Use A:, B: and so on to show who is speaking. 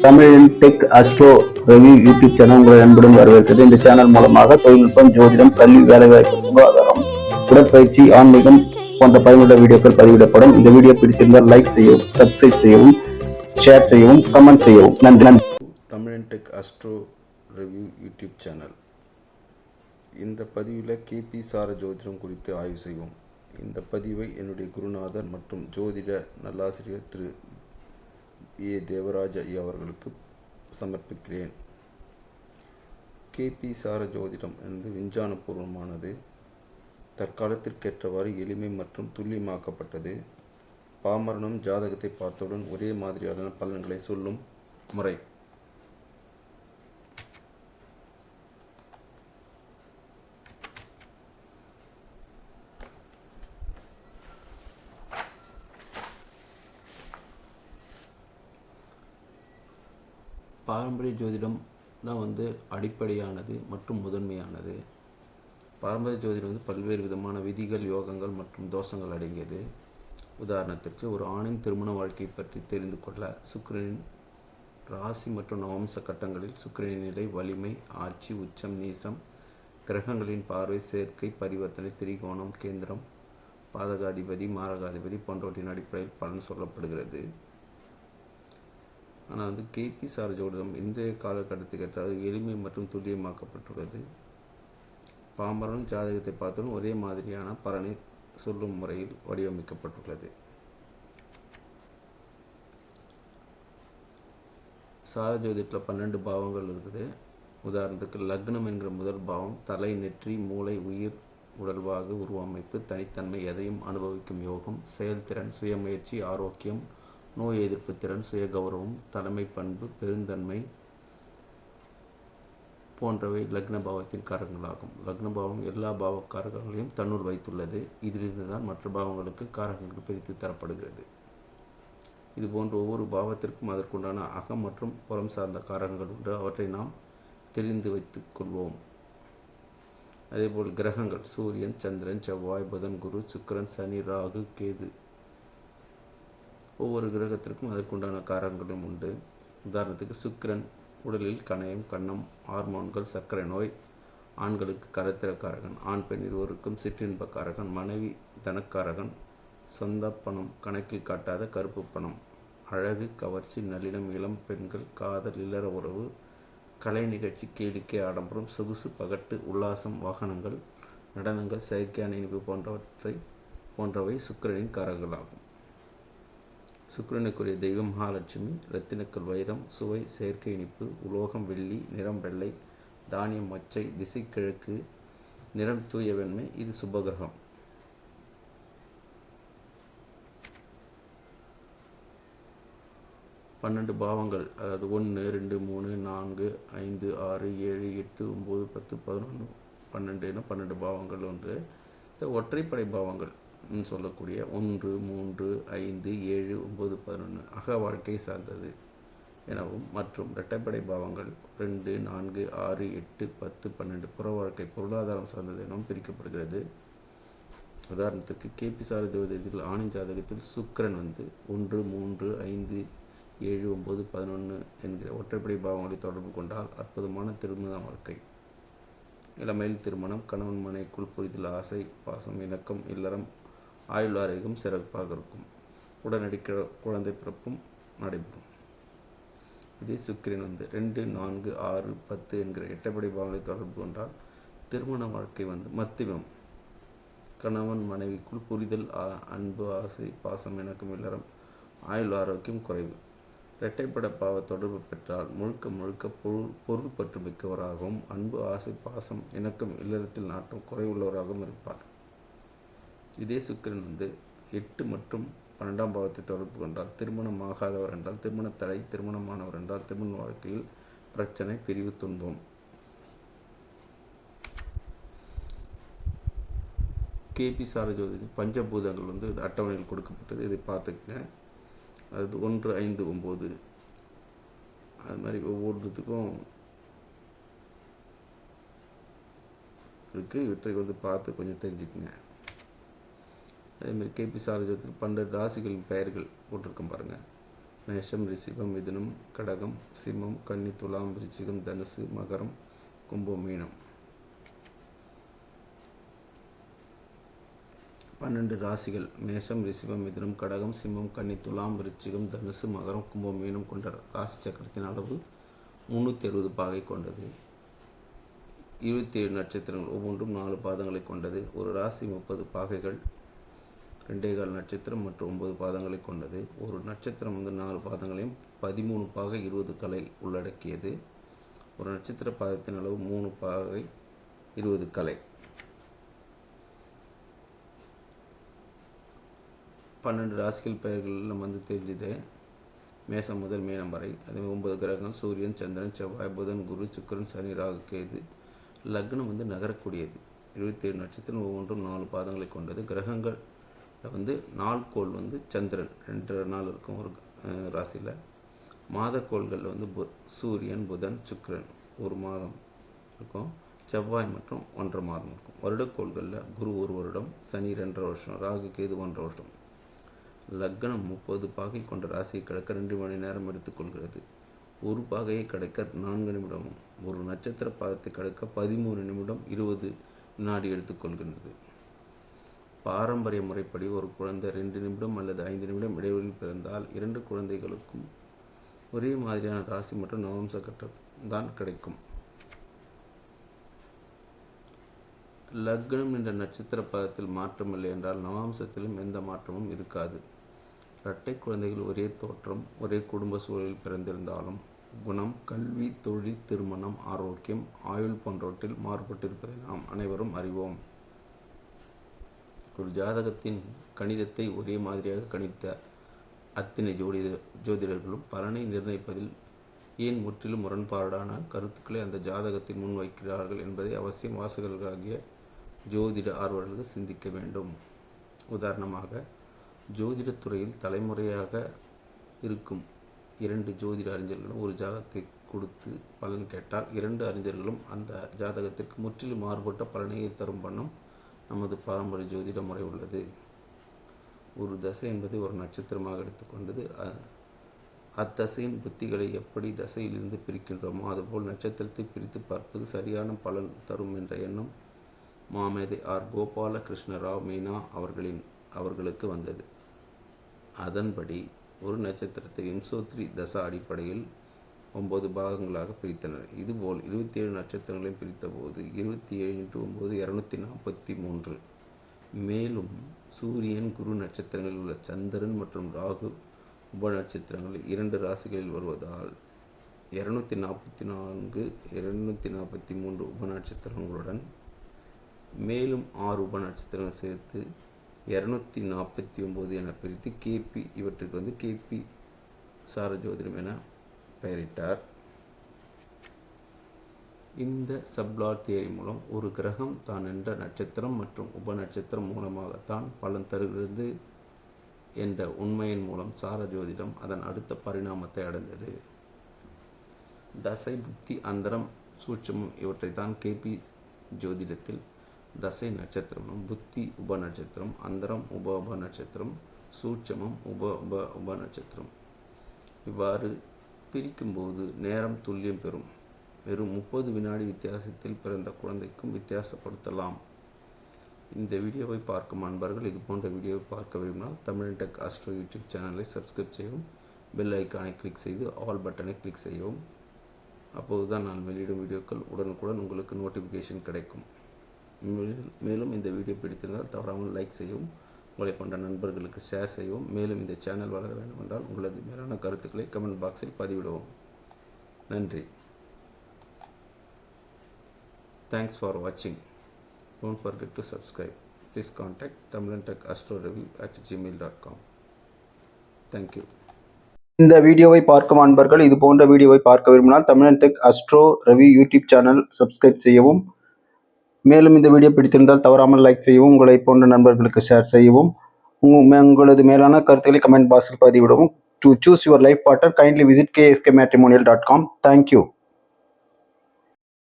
A: தமிழின் tech astro review YouTube channel உங்களை அன்புடன் வரவேற்கிறது. இந்த சேனல் மூலமாக தொழில்நுட்பம், ஜோதிடம், கல்வி, வேலைவாய்ப்பு, சுகாதாரம், உடற்பயிற்சி, ஆன்மீகம் போன்ற பயனுள்ள வீடியோக்கள் பதிவிடப்படும். இந்த வீடியோ பிடித்திருந்தால் லைக் செய்யவும், சப்ஸ்கிரைப் செய்யவும், ஷேர் செய்யவும், கமெண்ட் செய்யவும். நன்றி.
B: தமிழின் tech astro review YouTube channel. இந்த பதிவில் கேபி சார ஜோதிடம் குறித்து ஆய்வு செய்வோம். இந்த பதிவை என்னுடைய குருநாதர் மற்றும் ஜோதிட நல்லாசிரியர் திரு ஏ தேவராஜ ஐயா அவர்களுக்கு சமர்ப்பிக்கிறேன். கேபி சார ஜோதிடம் என்பது விஞ்ஞானபூர்வமானது, தற்காலத்திற்கேற்றவாறு எளிமை மற்றும் துல்லியமாக்கப்பட்டது. பாமரனும் ஜாதகத்தை பார்த்தவுடன் ஒரே மாதிரியான பலன்களை சொல்லும் முறை. பாரம்பரிய ஜோதிடம் தான் அடிப்படையானது மற்றும் முதன்மையானது. பாரம்பரிய ஜோதிடம் பல்வேறு விதமான விதிகள், யோகங்கள் மற்றும் தோஷங்கள் அடங்கியது. உதாரணத்திற்கு, ஒரு ஆணின் திருமண வாழ்க்கை பற்றி தெரிந்து கொள்ள சுக்கிரனின் ராசி மற்றும் நவம்ச கட்டங்களில் சுக்கிரனின் நிலை, வலிமை, ஆட்சி, உச்சம், நீசம், கிரகங்களின் பார்வை, சேர்க்கை, பரிவர்த்தனை, திரிகோணம், கேந்திரம், பாதகாதிபதி, மாரகாதிபதி போன்றவற்றின் அடிப்படையில் பலன் சொல்லப்படுகிறது. ஆனால் கேபி சார ஜோதிடம் இன்றைய காலகட்டத்துக்கு ஏற்றால் எளிமை மற்றும் துல்லியமாக்கப்பட்டுள்ளது. பாமரன் ஜாதகத்தை பார்த்தாலும் ஒரே மாதிரியான பலனை சொல்லும் முறையில் வடிவமைக்கப்பட்டுள்ளது. சார ஜோதிடத்தில் 12 பாவங்கள் இருக்குது. உதாரணத்துக்கு, லக்னம் என்கிற முதல் பாவம் தலை, நெற்றி, மூளை, உயிர், உடல்வாகு, உருவமைப்பு, தனித்தன்மை, எதையும் அனுபவிக்கும் யோகம், செயல்திறன், சுயமுயற்சி, ஆரோக்கியம், நோய் எதிர்ப்பு திறன், சுய கௌரவம், தலைமை பண்பு, பெருந்தன்மை போன்றவை லக்ன பாவத்தின் காரகங்களாகும். லக்ன பாவம் எல்லா பாவக்காரகங்களையும் தன்னுள் வைத்துள்ளது. இதிலிருந்து தான் மற்ற பாவங்களுக்கு காரகங்கள் பிரித்து தரப்படுகிறது. இதுபோன்ற ஒவ்வொரு பாவத்திற்கும் அதற்குண்டான அகம் மற்றும் புறம் சார்ந்த காரகங்கள் உண்டு. அவற்றை நாம் தெரிந்து வைத்துக் கொள்வோம். அதேபோல் கிரகங்கள் சூரியன், சந்திரன், செவ்வாய், புதன், குரு, சுக்கிரன், சனி, ராகு, கேது, ஒவ்வொரு கிரகத்திற்கும் அதற்குண்டான காரகங்களும் உண்டு. உதாரணத்துக்கு, சுக்கிரன் உடலில் கணையம், கன்னம், ஹார்மோன்கள், சர்க்கரை நோய், ஆண்களுக்கு கரத்திரக்காரகன், ஆண் பெண் இருவருக்கும் சிற்றின்பக்காரகன், மனைவி தனக்காரகன், சொந்த பணம், கணக்கில் காட்டாத கருப்பு பணம், அழகு, கவர்ச்சி, நல்லினம், இளம் பெண்கள், காதல், இல்லற உறவு, கலை நிகழ்ச்சி, கேளிக்கை, ஆடம்பரம், சொகுசு, பகட்டு, உல்லாசம், வாகனங்கள், நடனங்கள், செயற்கையான இனிப்பு போன்றவை சுக்கிரனின் காரகங்களாகும். சுக்கிரனுக்குரிய தெய்வம் மகாலட்சுமி. இரத்தினக்கல் வைரம், சுவை, செயற்கை இனிப்பு, உலோகம் வெள்ளி, நிறம் வெள்ளை, தானியம் மொச்சை, திசை கிழக்கு, நிறம் தூய வெண்மை. இது சுபகிரகம். பன்னெண்டு பாவங்கள், அதாவது 1, 2, 3, 4, 5, 6, 7, 8, 9, 10, 11, 12 என 12 பாவங்கள் ஒன்று. ஒற்றைப்படை பாவங்கள் சொல்லக்கூடிய 1, 3, 5, 7, 9, 11 அக வாழ்க்கை சார்ந்தது எனவும், மற்றும் இரட்டைப்படை பாவங்கள் 2, 4, 6, 8, 10, 12 புற வாழ்க்கை, பொருளாதாரம் சார்ந்தது எனவும் பிரிக்கப்படுகிறது. உதாரணத்துக்கு, கேபி சார ஜோதிடத்தில் ஆணின் ஜாதகத்தில் சுக்கிரன் 1, 3, 5, 7, 9, 11 என்கிற ஒற்றைப்படை பாவங்களை தொடர்பு கொண்டால் அற்புதமான திருமண வாழ்க்கை, இளமையில் திருமணம், கணவன் மனைக்குள் புரிதல், ஆசை, பாசம், இணக்கம், இல்லறம், ஆயுள் ஆரோக்கியம் சிறப்பாக இருக்கும். உடனடி குழந்தை பிறப்பும் நடைபெறும். இதே சுக்கிரன் 2, 4, 6, 10 என்கிற எட்டப்படை பாவங்களை தொடர்பு கொண்டால் திருமண வாழ்க்கை மத்தியம், கணவன் மனைவிக்குள் புரிதல், அன்பு, ஆசை, பாசம், இணக்கம், இல்லறம், ஆயுள் ஆரோக்கியம் குறைவு. இரட்டைப்பட பாவ தொடர்பு பெற்றால் முழுக்க பொருள் பற்று மிக்கவராகவும், அன்பு, ஆசை, பாசம், இணக்கம், இல்லறத்தில் நாட்டம் குறைவுள்ளவராகவும் இருப்பார். இதே சுக்கிரன் 8 மற்றும் 12ஆம் பாவத்தை தொடர்பு கொண்டால் திருமணம் ஆகாதவர் என்றால் திருமண தடை, திருமணமானவர் என்றால் திருமண வாழ்க்கையில் பிரச்சனை, பிரிவு, துன்பம். கேபி சார ஜோதிடத்தில் பஞ்சபூதங்கள் அட்டவணையில் கொடுக்கப்பட்டது. இதை பார்த்துக்கங்க. அது 1, 5, 9 அது மாதிரி ஒவ்வொருத்துக்கும் இருக்கு. இவற்றை பார்த்து கொஞ்சம் தெரிஞ்சுக்குங்க. அதேமாதிரி கேபி சார ஜோதிடத்தில் 12 ராசிகளின் பெயர்கள் போட்டிருக்கோம் பாருங்கள். மேஷம், ரிஷபம், மிதுனம், கடகம், சிம்மம், கன்னி, துலாம், விருச்சிகம், தனுசு, மகரம், கும்பம், மீனம். 12 ராசிகள் மேஷம், ரிஷபம், மிதுனம், கடகம், சிம்மம், கன்னி, துலாம், விருச்சிகம், தனுசு, மகரம், கும்பம், மீனம் கொண்ட ராசி சக்கரத்தின் அளவு 360 பாகை கொண்டது. 27 நட்சத்திரங்கள் ஒவ்வொன்றும் 4 பாதங்களை கொண்டது. ஒரு ராசி 30 பாகைகள், 2.25 நட்சத்திரம் மற்றும் 9 பாதங்களை கொண்டது. ஒரு நட்சத்திரம் 4 பாதங்களையும் 13 பாகை 20 கலை உள்ளடக்கியது. ஒரு நட்சத்திர பாதத்தின் அளவு 3 பாகை 20 கலை. 12 ராசிகள் பெயர்கள் நம்ம தெரிஞ்சது. மேசம் முதல் மீனம் வரை. அதே 9 கிரகங்கள் சூரியன், சந்திரன், செவ்வாய், புதன், குரு, சுக்கிரன், சனி, ராகு, கேது. லக்னம் நகரக்கூடியது. 27 நட்சத்திரம் ஒவ்வொன்றும் 4 பாதங்களை கொண்டது. கிரகங்கள் நாள்கோள் சந்திரன் 2 நாள் இருக்கும் ஒரு ராசியில். மாதக்கோள்கள் சூரியன், புதன், சுக்கிரன் 1 மாதம் இருக்கும். செவ்வாய் மற்றும் 1.5 மாதம் இருக்கும். வருடக்கோள்களில் குரு 1 வருடம், சனி 2.5 வருஷம், ராகு, கேது 1.5 வருஷம். லக்னம் 30 பாகை கொண்ட ராசியை கடக்க 2 மணி நேரம் எடுத்துக்கொள்கிறது. ஒரு பாகையை கடக்க 4 நிமிடமும், ஒரு நட்சத்திர பாதத்தை கடக்க 13 நிமிடம் 20 வினாடி எடுத்துக்கொள்கின்றது. பாரம்பரிய முறைப்படி ஒரு குழந்தை 2 நிமிடம் அல்லது 5 நிமிடம் இடைவெளியில் பிறந்தால் 2 குழந்தைகளுக்கும் ஒரே மாதிரியான ராசி மற்றும் நவம்ச கட்டம் தான் கிடைக்கும். லக்னம் என்ற நட்சத்திர பாதத்தில் மாற்றமில்லை என்றால் நவாம்சத்திலும் எந்த மாற்றமும் இருக்காது. இரட்டை குழந்தைகள் ஒரே தோற்றம், ஒரே குடும்ப சூழலில் பிறந்திருந்தாலும் குணம், கல்வி, தொழில், திருமணம், ஆரோக்கியம், ஆயுள் போன்றவற்றில் மாறுபட்டிருப்பதை நாம் அனைவரும் அறிவோம். ஒரு ஜாதகத்தின் கணிதத்தை ஒரே மாதிரியாக கணித்த அத்தனை ஜோதிடர்களும் பலனை நிர்ணயிப்பதில் ஏன் முற்றிலும் முரண்பாடான கருத்துக்களை அந்த ஜாதகத்தில் முன்வைக்கிறார்கள் என்பதை அவசியம் வாசகர்களாகிய ஜோதிட ஆர்வலர்கள் சிந்திக்க வேண்டும். உதாரணமாக, ஜோதிடத்துறையில் தலைமுறையாக இருக்கும் 2 ஜோதிட அறிஞர்களும் ஒரு ஜாதகத்தை கொடுத்து பலன் கேட்டால் 2 அறிஞர்களும் அந்த ஜாதகத்திற்கு முற்றிலும் மாறுபட்ட பலனையை தரும் வண்ணம் நமது பாரம்பரிய ஜோதிட முறை உள்ளது. ஒரு தசை என்பதை ஒரு நட்சத்திரமாக எடுத்துக்கொண்டது. அத்தசையின் புத்திகளை எப்படி தசையிலிருந்து பிரிக்கின்றோமோ அதுபோல் நட்சத்திரத்தை பிரித்து பார்ப்பது சரியான பலன் தரும் என்ற எண்ணம் மாமேதை ஆர். கோபால கிருஷ்ண ராவ் மீனா அவர்களுக்கு வந்தது. அதன்படி ஒரு நட்சத்திரத்தை விம்சோத்ரி தசா அடிப்படையில் 9 பாகங்களாக பிரித்தனர். இதுபோல் 27 நட்சத்திரங்களையும் பிரித்த போது 27 × 9 243. மேலும் சூரியன், குரு நட்சத்திரங்களில் உள்ள சந்திரன் மற்றும் ராகு உப நட்சத்திரங்களில் 2 ராசிகளில் வருவதால் 244 243 உப நட்சத்திரங்களுடன் மேலும் 6 உப நட்சத்திரங்கள் சேர்த்து 249 என பிரித்து கேபி இவற்றுக்கு கேபி சாரஜோதிடம் என பெயரிட்டார். இந்த சப்ளாட் தியரி மூலம் ஒரு கிரகம் தான் என்ற நட்சத்திரம் மற்றும் உப நட்சத்திரம் மூலமாகத்தான் பலன் தருகிறது என்ற உண்மையின் மூலம் சாரஜோதிடம் அதன் அடுத்த பரிணாமத்தை அடைந்தது. தசை, புத்தி, அந்தரம், சூட்சமம் இவற்றைத்தான் கேபி ஜோதிடத்தில் தசை நட்சத்திரமும், புத்தி உப நட்சத்திரம், அந்தரம் உப நட்சத்திரம், சூட்சமம் உப நட்சத்திரம் இவ்வாறு பிரிக்கும்போது நேரம் துல்லியம் பெறும். வெறும் 30 வினாடி வித்தியாசத்தில் பிறந்த குழந்தைக்கும் வித்தியாசப்படுத்தலாம். இந்த வீடியோவை பார்க்கும் அன்பர்கள் இது போன்ற வீடியோவை பார்க்க விரும்பினால் தமிழ் டெக் ஆஸ்ட்ரோ யூடியூப் சேனலை சப்ஸ்கிரைப் செய்யவும், பெல் ஐக்கானை கிளிக் செய்து ஆல் பட்டனை கிளிக் செய்யவும். அப்போதுதான் நான் வெளியிடும் வீடியோக்கள் உடனுக்குடன் உங்களுக்கு நோட்டிஃபிகேஷன் கிடைக்கும். மேலும் இந்த வீடியோ பிடித்திருந்தால் தவறாமல் லைக் செய்யவும், உங்களை கொண்ட நண்பர்களுக்கு ஷேர் செய்யவும். மேலும் இந்த சேனல் வளர வேண்டும் என்றால் உங்களது மேலான கருத்துக்களை கமெண்ட் பாக்ஸில் பதிவிடவும். நன்றி. Thanks for watching. Don't forget to subscribe. Please contact tamilantechastroravi@gmail.com. Thank you.
A: இந்த வீடியோவை பார்க்கும் அன்பர்கள் இது போன்ற வீடியோவை பார்க்க விரும்பினால் தமிழன் tech astro Ravi YouTube channel subscribe செய்யவும். மேலும் இந்த வீடியோ பிடித்திருந்தால் தவறாமல் லைக் செய்யவும், உங்களை போன்ற நண்பர்களுக்கு ஷேர் செய்யவும். உங்களது மேலான கருத்துக்களை கமெண்ட் பாக்ஸில் பதிவிடவும். To choose your life partner, kindly visit kskmatrimonial.com. Thank you.